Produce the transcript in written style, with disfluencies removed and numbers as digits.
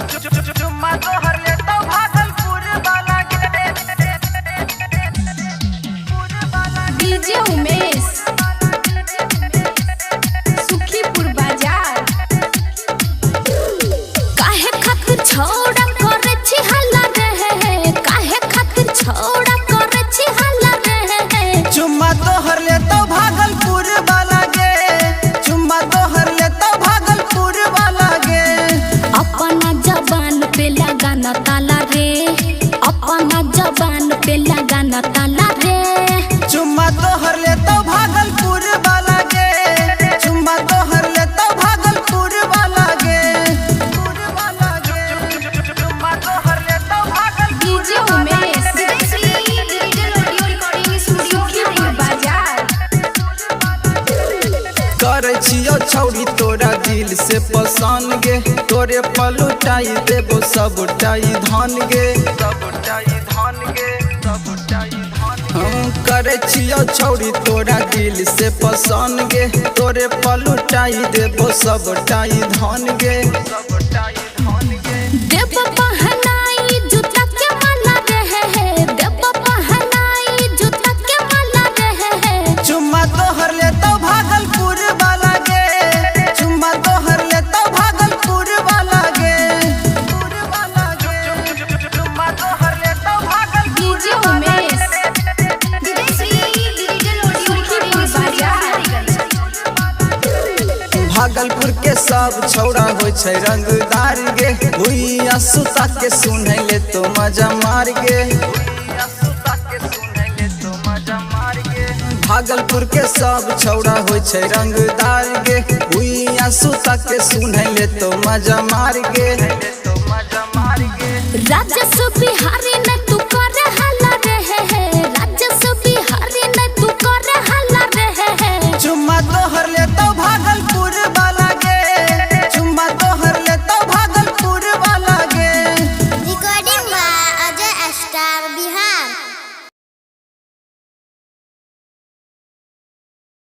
चुम्मा तो हर लेता भागलपुर वाला डीजे उमेश सुखीपुर बाजार। काहे खातिर छोड़ा करे छी हल्ला रे, काहे खातिर छोड़ा करे छी हल्ला रे। चुम्मा तो हर लेता भागलपुर वाला गे, चुम्मा तो हर लेता भागलपुर वाला गे। अपना जबान पे लगाना ताला रे, अपना जबान पे लगाना ताला रे। चुम्मा तो हर लेता भागलपुर वाला गे, चुम्मा तो हर लेता भागलपुर वाला गे। चुम्मा तो हर लेता भागलपुर डीजे उमेश सुखीपुर बाजार। करे छियो छौरी तोरा दिल से पसंद गे, तोरे पलुटाई देबो सबटाई धान गे, सबटाई धान गे, सबटाई धान। हम करे छियो छौरी तोरा दिल से पसंद गे, तोरे पलुटाई देबो सबटाई धान गे, सबटाई धान गे। देव पहनाई जूता के माला रे, देव पहनाई जूता के माला रे। चुम्मा तो हर लेता भागलपुर वाला गे, चुम्मा तो हर लेता भागलपुर वाला गे। चुम्मा तो हर लेता डीजे उमेश सुखीपुर बाजार। भागलपुर के सब छौड़ा होय छै रंगदार गे, भुइया सुता के सुनै ले तो मजा मार गे, भागलपुर के सब छौड़ा होय छै रंगदार गे, भुइया सुता के सुनै ले तो मजा मार गे, राजस्व बिहारी न